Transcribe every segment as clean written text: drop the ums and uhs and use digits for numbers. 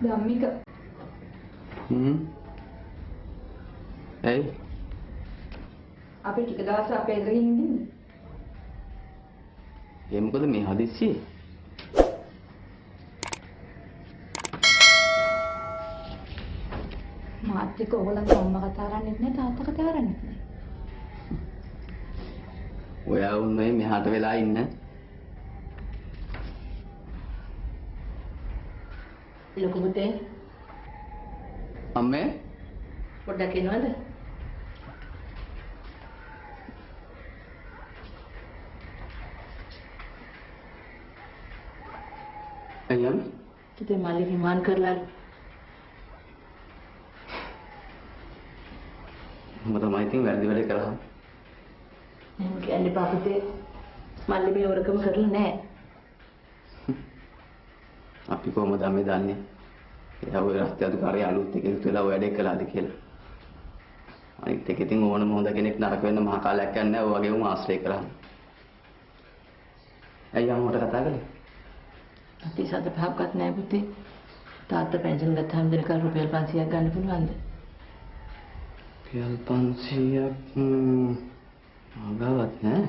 ධම්මික. ඇයි? අපි ටික දවස් අපේ ගෙදර ඉන්නේ. ඒ මොකද මේ හදිස්සියේ? මාත් එක්ක ඕගොල්ලන්ගේ අම්මා කතා කරන්නේ නැහැ තාත්තා කතා කරන්නේ නැහැ. ඔයා උන්නේ මෙහාට වෙලා ඉන්න. ලොකු පුතේ. අම්මේ පොඩ්ඩක් එනවද? අයියන් පුතේ මාළි විමාන කරලා මම තමයි ඉතින් වැරදි වැඩ කරා. මම කියන්නේ පාපුතේ මල්ලි මේ වරකම කරලා නැහැ. අපි කොහමද මේ දන්නේ? එයා ඔය රස්තිය අධිකාරිය අලුත් එකෙක් වෙලා ඔය වැඩේ කළාද කියලා. අනිත් එක ඉතින් ඕනම හොඳ කෙනෙක් නරක වෙන්න මහා කාලයක් යන්නේ නැහැ. ඔය වගේම ආශ්‍රය කරා. අයියා මට කතා කළේ. අපි සත පහක්වත් නැහැ පුතේ. තාත්තා පෙන්ෂන් ගත්තාම දෙනකන් රුපියල් 500ක් ගන්න පුළුවන්ද? රුපියල් 500ක් ආගවත් නෑ.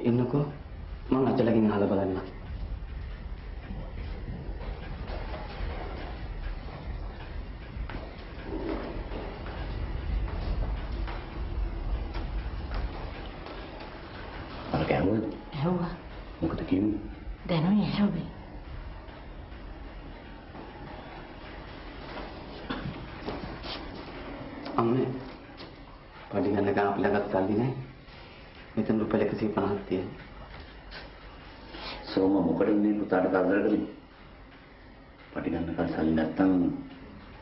එන්නකෝ මම අචලකින් අහලා බලන්න. අර කෑමද? ඇහුවා. මොකද කිව්වේ? දැනුනේ ඇහුවේ. අම්මේ පඩි ගන්න ගාන අපි ළඟත් සල්ලි නැහැ. මෙතන රුපියල් 150ක් තියෙනවා. සෝම මොකද මේ පුතාට කරදර කරන්නේ? පඩි ගන්න කල් සල්ලි නැත්තම්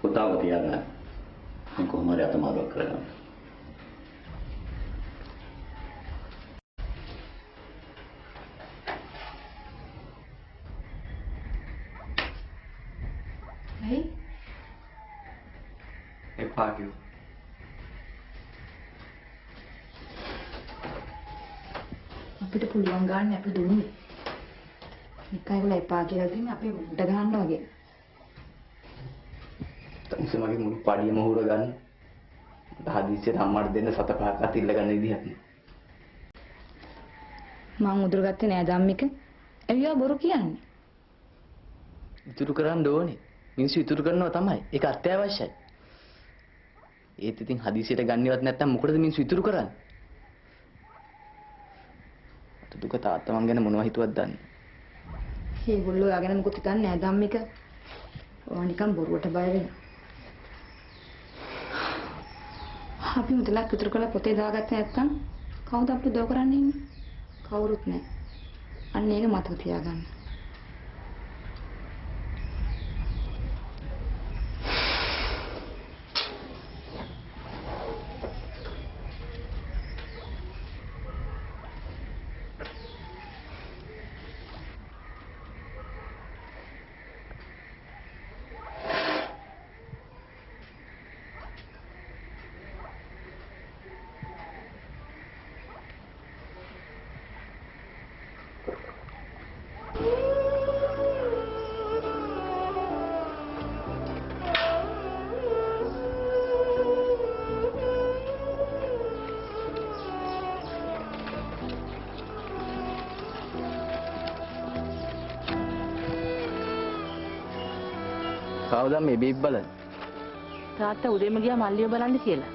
පුතාව තියාගන්න. මම කොහොම හරි අතමාරුවක් කරගන්න. ඇයි? එපා කිව්වා. අපිට පුළුවන් ගන්න අපි දුන්නේ. නිකයිවල එපා කියලා දෙන්නේ අපි මුඩ ගහන්න වගේ. තනිස මගේ මුළු පඩියම හොර ගන්න. මට හදිස්සියට අම්මට දෙන්න 7-5ක් අතිල්ල ගන්න විදිහක් නෑ. මං උදුර ගත්තේ නෑ ධම්මික. ඇවිල්ලා බොරු කියන්නේ. ඉතුරු කරන්න ඕනේ. මිනිස්සු ඉතුරු කරනවා තමයි. ඒක අත්‍යවශ්‍යයි. ඒත් ඉතින් හදිසියට ගන්නවත් නැත්තම් මොකටද මිනිස්සු ඉතුරු කරන්නේ? අත දුක තාත්තා මං ගැන මොනවද හිතුවත් දන්නේ. ඒගොල්ලෝ යාගෙන මොකද හිතන්නේ නෑ ධම්මික. ඔයා නිකන් බොරුවට බය වෙනවා. අපි මුදලක් ඉතුරු කරලා පොතේ දාගත්තේ නැත්තම් කවුද අපිට දව කරන්නේ ඉන්නේ? කවුරුත් නෑ. අන්න ඒක මතක තියාගන්න. කවුද මේ බීබ් බලන්නේ? තාත්තා උදේම ගියා මල්ලිය බලන්න කියලා.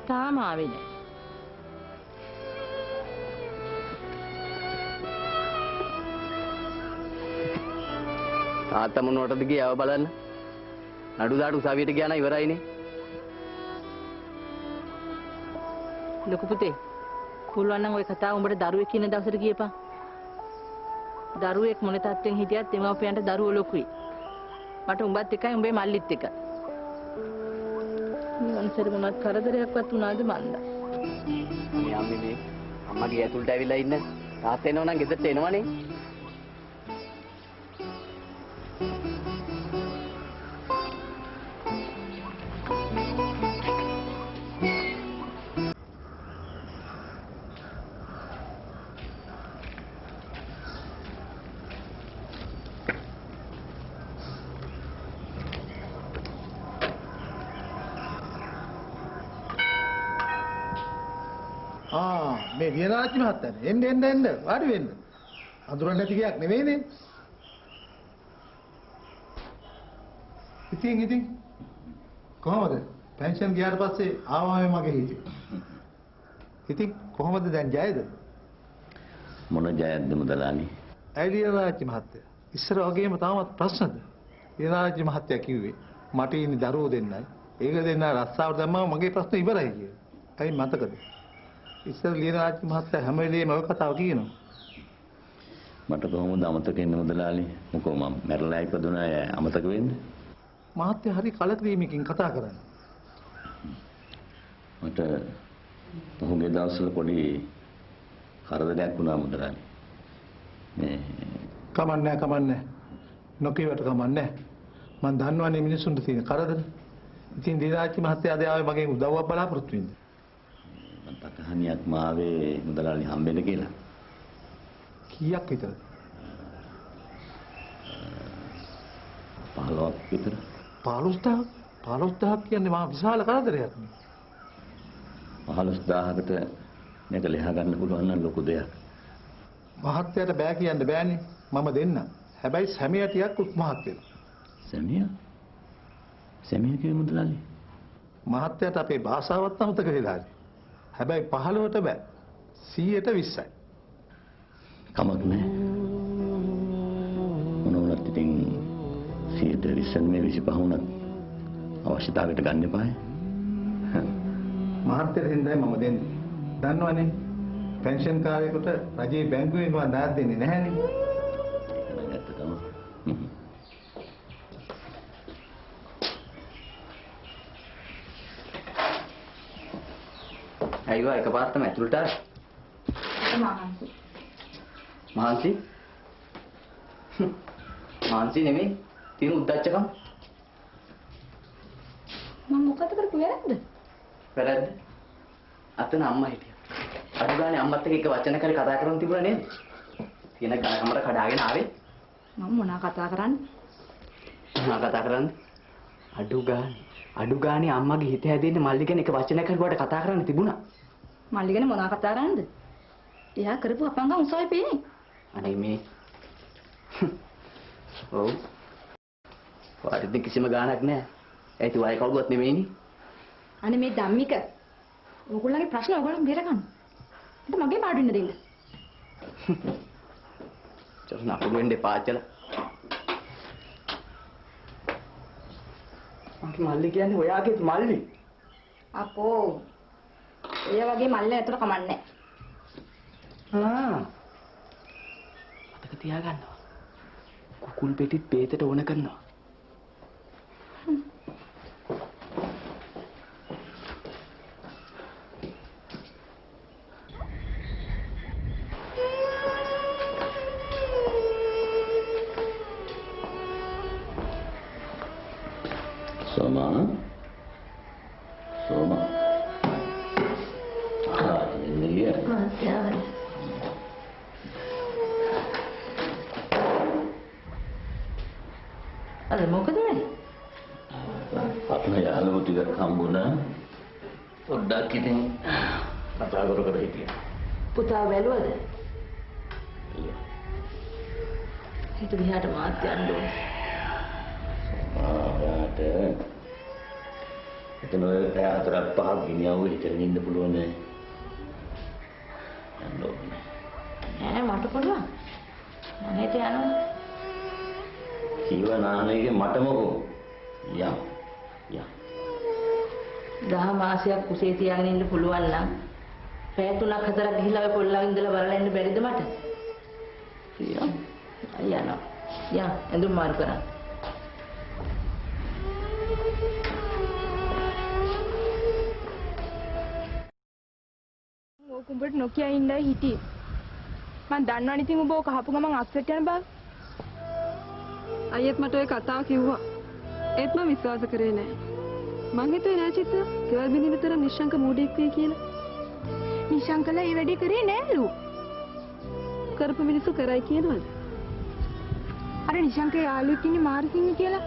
තාම ආවේ නෑ. තාත්තා මොනවටද ගියාව බලන්න? නඩු දාට උසාවියට ගියා නම් ඉවරයිනේ. ලොකු පුතේ පුළුවන් නම් ওই කතාව උඹට දරුවෙක් කියන දවසට ගියපන්. දරුවෙක් මොන තත්ත්වෙන් හිටියත් දෙමව්පියන්ට දරුවෝ ලොකුයි. මට උඹත් එකයි උඹේ මල්ලිත් එකයි. මොනසර මොනවත් කරදරයක්වත් වුණාද මන්දා. මේ අම්මේ මේ අම්මගේ ඇතුළට ඇවිල්ලා ඉන්න. තාත්තා එනවා නම් ගෙදරට එනවනේ. මේ විනාචි මහත්තයා එන්න වාඩි වෙන්න. අඳුරන්නේ නැති ගයක් නෙවෙයිනේ. ඉතින් කොහමද? පෙන්ෂන් ගියාට පස්සේ ආවම මගේ හිතේ. ඉතින් කොහමද දැන් ජයද? මොන ජයද්ද මුදලානි? ඇයි විනාචි මහත්තයා? ඉස්සර වගේම තාමත් ප්‍රශ්නද? විනාචි මහත්තයා කිව්වේ මට ඉන්නේ දරුවෝ දෙන්නයි. ඒක දෙන්න රස්සාවට දැම්මම මගේ ප්‍රශ්න ඉවරයි කියලා. ඇයි මතකද? ඉස්සර ලියනාචි මහත්තයා හැම වෙලේම ඔය කතාව කියනවා. මට කොහොමද අමතක වෙන්නේ මුදලාලි? මොකෝ මම මැරලා ඉපදුනා අමතක වෙන්නේ? මහත්තයා හරි කලකිරීමකින් කතා කරන්නේ. මට පහුගිය දවස්වල පොඩි කරදරයක් වුණා මුදලාලි. මේ කමන්නේ. නොකියවට කමන්නේ. මම දන්නවනේ මිනිස්සුන්ට තියෙන කරදර. ඉතින් දිනාචි මහත්තයා අද ආවේ මගෙන් උදව්වක් බලාපොරොත්තු වෙන්නේ. මම තකහනියක් මාවේ මුදලාලි හම්බෙන්න කියලා. කීයක් විතරද? 15ක් විතර. 15000 කියන්නේ මහා විශාල කරදරයක් නේ. 15000කට මේක ලියා ගන්න පුළුවන් නම් ලොකු දෙයක්. මහත්තයාට බෑ කියන්න බෑනේ. මම දෙන්නම්. හැබැයි සැමියාටියක් උත්මහත් වෙනවා. සැමියා කියේ මුදලාලි? මහත්තයාට අපේ භාෂාවත් අමතක වෙලාද? හැබැයි 15ට බෑ. 100ට 20යි. කමක් නැහැ. මොනවද ඉතින් 100ට 20 මේ 25 වුණත් අවශ්‍යතාවයට ගන්න එපායි. මහත්තයාට හින්දායි මම දෙන්නේ. දන්නවනේ පෙන්ෂන් කාර්යයකට රජයේ බැංකුවෙන් වත් ණයක් දෙන්නේ නැහැනේ. ඒක නම් ඇත්ත තමයි. අයිවා එකපාරටම ඇතුළට ආවේ. මහන්සි නෙමෙයි තියෙන උද්දච්චකම්. මම මොකද කරපු වැරද්ද? අතන අම්මා හිටියා. අඩු ගානේ අම්මත් එක්ක එක වචන කරේ කතා කරන් තිබුණා නේද? තියෙන කමර කඩාගෙන ආවේ. මම මොනා කතා කරන්නේ? කතා කරන්නේ? අඩු ගානේ අම්මගේ හිත හැදෙන්නේ මල්ලි ගැන එක වචනයක් කරුවාට කතා කරන්න තිබුණා. මල්ලි ගැන මොනා කතා කරන්නද? එයා කරපු අපංගම් උසාවි පේන්නේ. අනේ මේ ඔව් වාරිද්ද කිසිම ගාණක් නැහැ. ඒත් වයි කවුරුවත් නෙමෙයිනේ. අනේ මේ ධම්මික ඕගොල්ලන්ගේ ප්‍රශ්න ඕගොල්ලන් බේරගන්න. මට මගේ පාඩු ඉන්න දෙන්න. චරණ අපුඩු වෙන්න එපා අච්චලා. මගේ මල්ලි කියන්නේ ඔයාගේ මල්ලි. අපෝ ඔය වගේ මල්ලේ ඇතුළ කමන්නේ නැහැ. මතක තියාගන්නවා. කුකුල් පෙටිත් බේතට ඕන කරනවා. Soma. Ini ya. අර මොකද මේ? අපේ යාළුවෝ ටිකක් හම්බුණා. පොඩ්ඩක් ඉතින් කතා කර හිටියා. පුතා බැලුවද? හිත දිහාට මාත් යන්න ඕනේ. ආවට එතන ඔය පැය 4-5ක් ගෙනියවුව හිතගෙන ඉන්න පුළුවන් නේ. යන්න ඕනේ. නෑ මට පුළුවන්. මම හිත යනවා. ජීවනානයේ මට මොකෝ? යම්. දහ මාසයක් කුසේ තියාගෙන ඉන්න පුළුවන් නම් පැය 3-4ක් ගිහිල්ලා ඔය පොල්ලව ඉඳලා බලලා ඉන්න බැරිද මට? යනවා. ඇඳුම් මාරු කරන්න. උඹට නොකිය ඉඳලා හිටියේ. මං දන්නවනේ ඉතින් උඹ ඔක අහපු ගමන් අස්සට යන බව. අයියත් මට ඔය කතාව කිව්වා. ඒත් මම විශ්වාස කරේ නෑ. මං හිතුවේ නෑ චිත්ත කෙවල් බින්දින විතර නිශ්ශංක මූඩෙක් වෙයි කියලා. නිශංකලා ඒ වැඩේ කරේ නෑලු. කරපු මිනිස්සු කරයි කියනවද? අර නිශංකේ යාළුවෙක් ඉන්නේ මාර්සිංහ කියලා.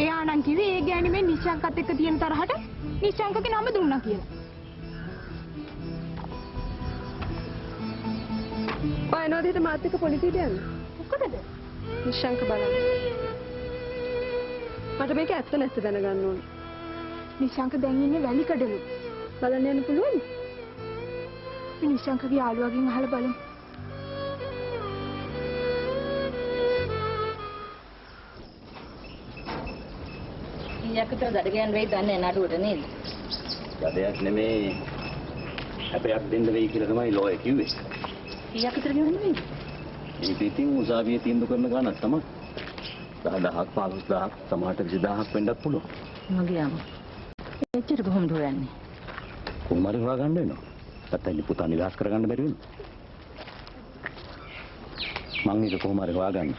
එයා නම් කිව්වේ ඒ ගෑණි මේ නිශංකත් එක්ක තියෙන තරහට නිශංකගේ නම දුන්නා කියලා. ඔය එනවාද හිට මාත් එක්ක පොලිසියට යන්න? මොකටද? නිශ්ශංක බලන්න. මට මේක ඇත්ත නැත්ත දැනගන්න ඕනේ. නිශාංක දැන් ඉන්නේ වැලිකඩලු. බලන්න යන්න පුළුවන්ද? අපි නිශාංකගේ යාළුවගෙන් අහලා බලමු. ඊයක් විතර දඩ ගෑන් වෙයි දන්නේ නඩුවට නේද? යදයක් නෙමේ හැපයක් දෙන්න වෙයි කියලා තමයි ලෝය කිව්වේ. ඊයක් විතර ගෙවන්න වෙයිද? ඒක ඉතින් උසාවියේ තීන්දුව කරන ගානක් තමයි. 10000ක් 15000ක් සමහරට 20000ක් වෙන්නත් පුළුවන්. මගේ අම්මා. එච්චර කොහොමද හොයන්නේ? කොහොම හරි හොයාගන්න වෙනවා. නැත්නම් පුතා නිදහස් කරගන්න බැරි වෙනවා. මං ඒක කොහොම හරි හොයාගන්න.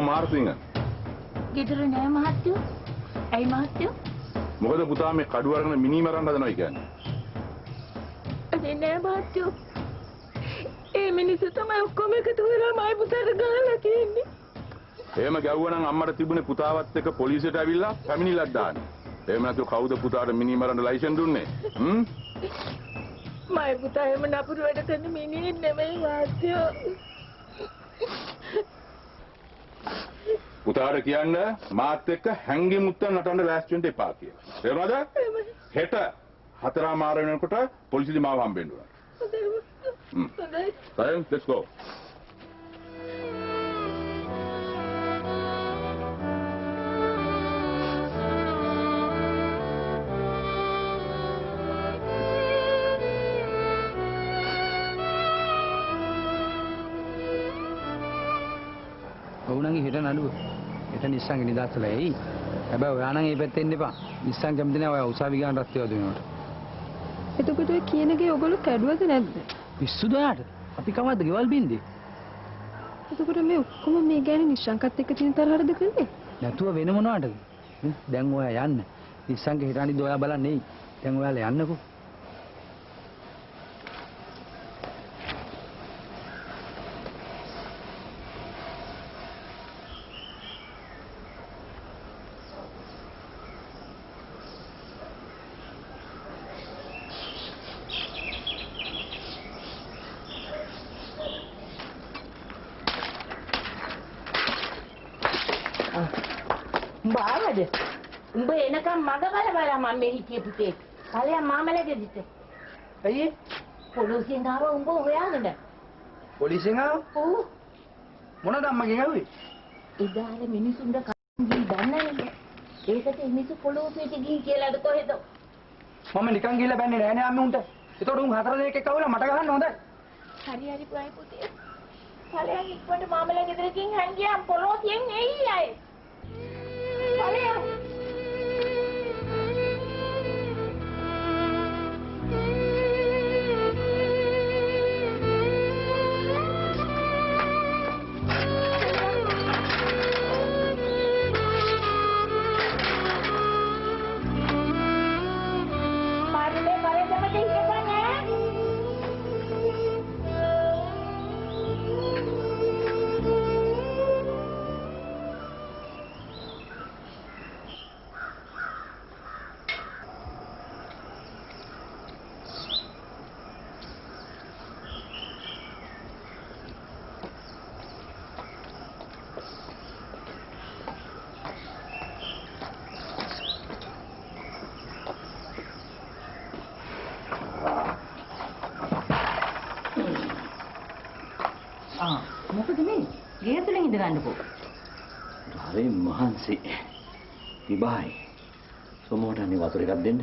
මාර්තිංග ගෙදර නෑ මහත්තයෝ. ඇයි මහත්තයෝ? මොකද පුතා මේ කඩුව අරගෙන මිනි මරන්න හදනවා කියන්නේ? අනේ නෑ මහත්තයෝ. ඒ මිනිස්සු තමයි ඔක්කොම එකතු වෙලා මයි පුතාට ගහලා තියෙන්නේ. එහෙම ගැව්වනම් අම්මට තිබුණේ පුතාවත් එක්ක පොලිසියට ඇවිල්ලා පැමිණිල්ලක් දාන්න. එහෙම නැතුව කවුද පුතාට මිනි මරන්න ලයිසන් දුන්නේ? මයි පුතා එහෙම නපුරු වැඩ කරන මිනිහෙක් නෙමෙයි මහත්තයෝ. පුතාට කියන්න මාත් එක්ක හැංගි මුත්තන් නටන්න ලෑස්ති වෙන්න එපා කියලා. තේරුණාද? හෙට 4:00 වෙනකොට පොලිසිය මාව හම්බෙන්න ඕන. හොඳයි. Fine, let's go. ඔවුනගේ හිට නඩුව. එත නිස්සංග නිදහසලා එයි. හැබැයි ඔයා නම් ඒ පැත්තේ ඉන්න එපා. නිස්සංග කැමති නැහැ ඔයා උසාවි ගාන රස්තියවද වෙනවට. එතකොට ඔය කියන ගේ ඔයගොල්ලෝ කැඩුවද නැද්ද? පිස්සුද ඔයාට? අපි කවද්ද ගෙවල් බින්දේ? එතකොට මේ ඔක්කොම මේ ගෑණි නිශ්ශංකත් එක්ක තියෙන තරහටද කළේ? නැතුව වෙන මොනවටද? දැන් ඔයා යන්න. නිස්සංග හිටානිද ඔයා බලන්නේ. දැන් ඔයාලා යන්නකෝ. බාවද උඹ එනකම් මග බල මම මේ හිටියේ පුතේ. කලියා මාමලගේ දිට. අයියේ පොලිසියෙන් ආව උඹ හොයාගෙන. පොලිසියෙන් ආව? ඔව්. මොනද අම්මගෙන් ආවේ? ඉදාල මිනිසුන්ට කන්දි දන්නනේ. ඒකට මිනිස්සු පොලිසියට ගිහින් කියලාද කොහෙද? මම නිකන් ගිහලා බැන්නේ නෑනේ අම්මේ උන්ට. ඒතකොට උන් 4 දෙනෙක් එක්ක ආවලා මට ගහන්න හොඳයි. හරි පුතේ. කලියා ඉක්මනට මාමලගේ ගෙදරකින් හන්දියම් පොලිසියෙන් එයි අය. කලියා මොකද මේ? ගේ තුලින් ඉඳ ගන්නකෝ. හරි මහන්සි. විභායි. සෝමවට අනේ වතුර එකක් දෙන්න.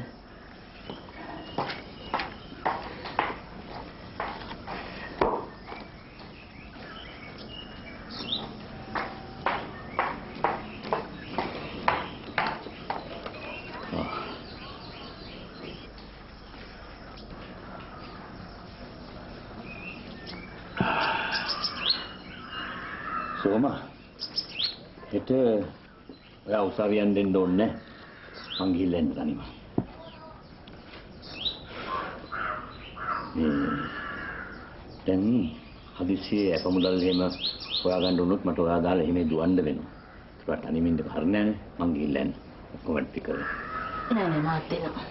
සෝමා හෙට ඔයා උසාවියෙන් දෙන්න ඕනේ මං ගිහිල්ලා එන්න තනියම දැන් හදිස්සියේ අපමුදල් එහෙම හොයාගන්න උනොත් මට ඔයා දාලා එහෙම දුවන්න වෙනවා ඒකට තනියම ඉන්න බහර නෑනේ මං ගිහිල්ලා එන්න කොහොමද ටික නෑ මාත් එනවා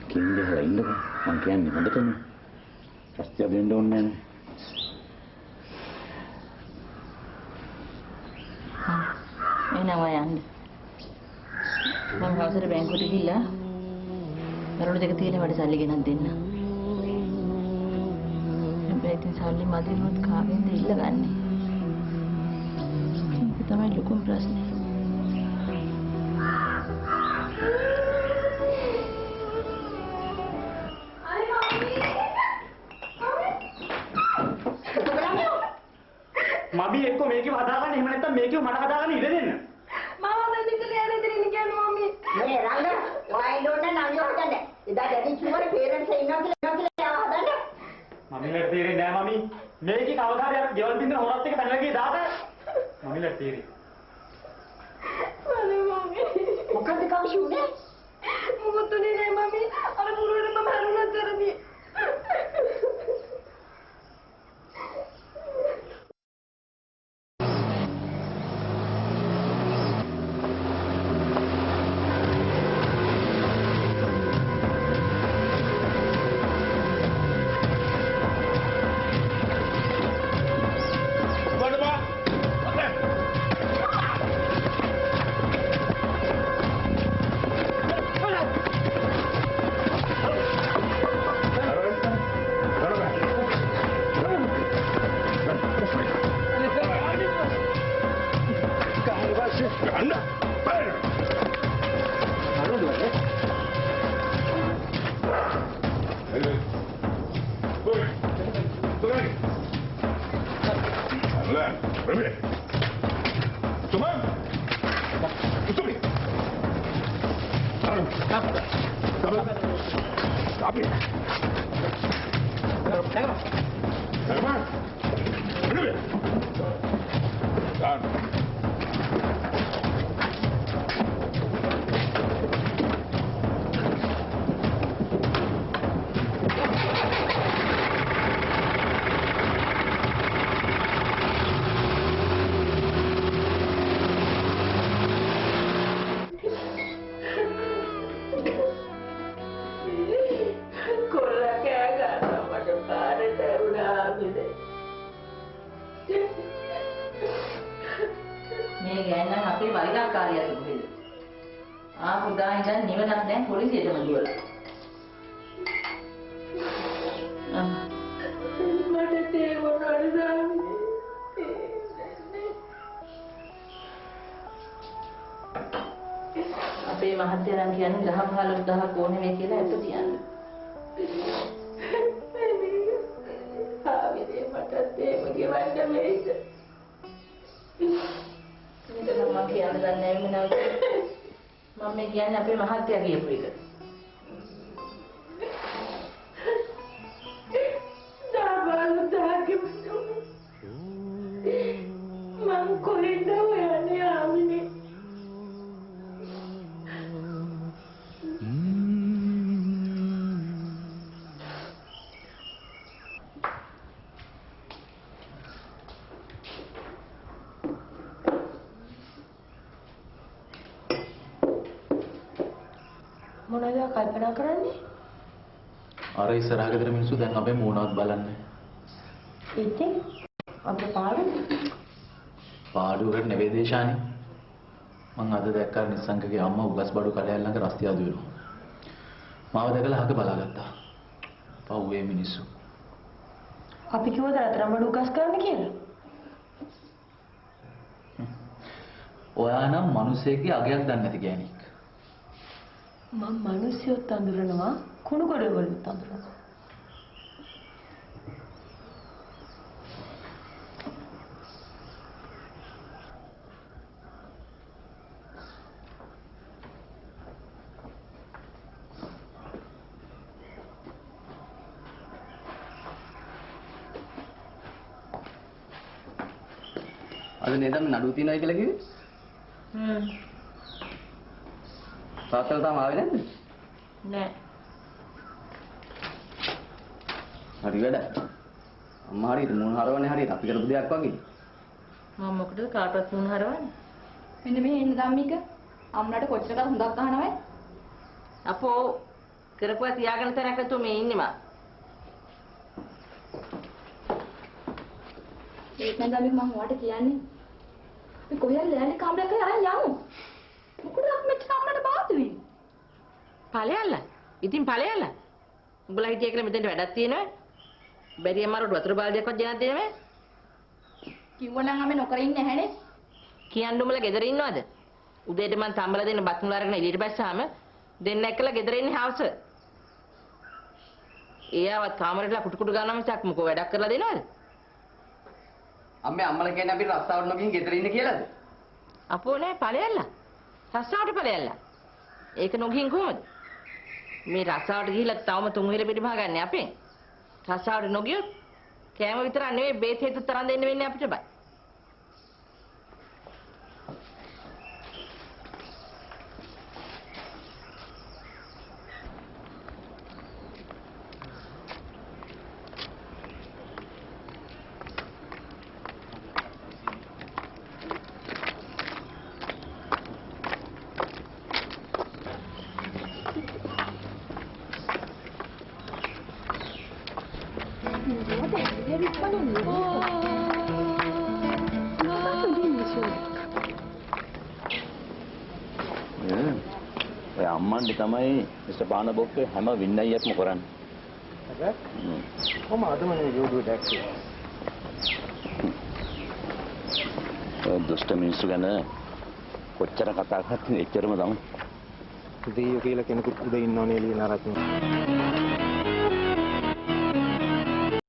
කින්ද හොය ඉන්නකෝ මං කියන්නේ හොඳටම රස්තිය දෙන්න ඕනේ නෑනේ එනවා යන්න මම හවසට බැංකුවට ගිහිල්ලා දරුණු දෙක තියෙන වැඩ සල්ලි ගෙනත් දෙන්න හැබැයි ඉතින් සල්ලි මදි වුණොත් කාගෙන්ද ඉල්ලගන්නේ ඒක තමයි ලොකුම ප්‍රශ්නේ මබි එක්ක මේකව හදාගන්න එහෙම නැත්නම් මේකව මට හදාගන්න ඉඩ දෙන්න. මාව දැන් ඉතින් නෑ දෙන්න කියන්නේ මම්මි. මේ රංග ඔයයි නෝන නංගි හදන්න. එදා දැඩි චුවර පේරන්ට්ස් ඉන්නවා කියලා හදන්න. මමිලට තේරෙන්නේ නෑ මමි. මේකේ කවදාද අර ගෙවල් බින්දර හොරත් එක පැනලා ගියේ දාත. මමිලට තේරෙන්නේ. මනේ මම්මි. මොකද කවුරු උනේ? මොකද උනේ නෑ මම්මි. අර මුරුවේ මම හරුණා කරන්නේ. අපේ මහත්තයන් කියන්නේ 10 15 ඕනේ මේ කියලා ඇත්ත තියන්නේ. ආවිදේ මටත් ඒම ගෙවන්න මේක. මේක මම කියන්න දන්නේ නැහැ මම මේ කියන්නේ අපේ මහත්තයා කියපු එක. මං කොහෙන්ද හොයන්නේ ආමිනේ? මොනවද කල්පනා කරන්නේ? අර ඉස්සරහ ගෙදර මිනිස්සු දැන් අපේ මූණවත් බලන්නේ. ඉතින් අපේ පාඩුවකට නෙවෙයි දේශානි. මං අද දැක්කා නිස්සංකගේ අම්මා උගස් බඩු කඩයල් ළඟ රස්තිය අදු වෙනවා. මාව දැකලා අහක බලාගත්තා. පව්වේ මිනිස්සු. අපි කිව්වද රත්තරන් බඩු උගස් කරන්න කියලා? ඔයා නම් මිනිසෙක්ගේ අගයක් දන්නේ නැති ගෑණියෙක්. මම මිනිස්සුත් අඳුරනවා කුණු ගොඩවලුත් අඳුරනවා. අද නේද නඩුව තියනයි කියලා කිව්වේ? තාත්තලා තාම ආවේ නැද්ද? නෑ. හරි වැඩ. අම්මා හරියට මුණ හරවන්නේ හරියට අපි කරපු දෙයක් වගේ. මම මොකටද කාටවත් මුණ හරවන්නේ? මෙන්න මේ ඉන්න ධම්මික අම්මලාට කොච්චරක් හුඟක් අහනවද? අපෝ කරපුවා තියාගෙන තැනක තු මේ ඉන්නේ මම. ඒක නේද ධම්මික මම ඔයාලට කියන්නේ. අපි කොහෙන්ද යන්නේ කාමරයක අරන් යමු. මොකද අපි මෙච්චර අම්මලාට බාධා වෙන්නේ? ඵලයල්ලා. ඉතින් ඵලයල්ලා. උඹලා හිටිය කියලා මෙතෙන්ට වැඩක් තියෙනවද? බැරි අමාරුට වතුර බාල්දියක්වත් ගෙනත් දෙන්නේ. කිව්වනම් අපි නොකර ඉන්නේ නැහැනේ. කියන්න උඹලා ගෙදර ඉන්නවද? උදේට මං තම්බලා දෙන්න බත් මුල අරගෙන එළියට බැස්සාම දෙන්න එක්කලා ගෙදර ඉන්නේ හවස. එයාවත් කාමරේටලා කුටු කුටු ගන්නවා මිසක් මොකෝ වැඩක් කරලා දෙනවද? අම්මේ අම්මලා කියන්නේ අපි රස්සාවට නොගින් ගෙදර ඉන්න කියලාද? අපෝ නෑ ඵලයල්ලා. රස්සාවට ඵලයල්ලා. ඒක නොගින් කොහොමද? මේ රස්සාවට ගිහිල්ලා තවම තුන් වෙල පිටි බහගන්නේ අපෙන්. රස්සාවට නොගියොත් කෑම විතරක් නෙවෙයි බේත් හේතුත් තරම් දෙන්න වෙන්නේ අපිට බයි. ඔය අම්මන්ඩි තමයි මිස්ටර් බානබොක්ගේ හැම වින්නයියක්ම කරන්නේ. කොහොම අදම යෝගුව දැක්කේ? ඔය දුෂ්ට මිනිස්සු ගැන කොච්චර කතා කරත් එච්චරම තමයි. දෙයියෝ කියලා කෙනෙකුත් උඩ ඉන්නවනේ එළිය නරකින්.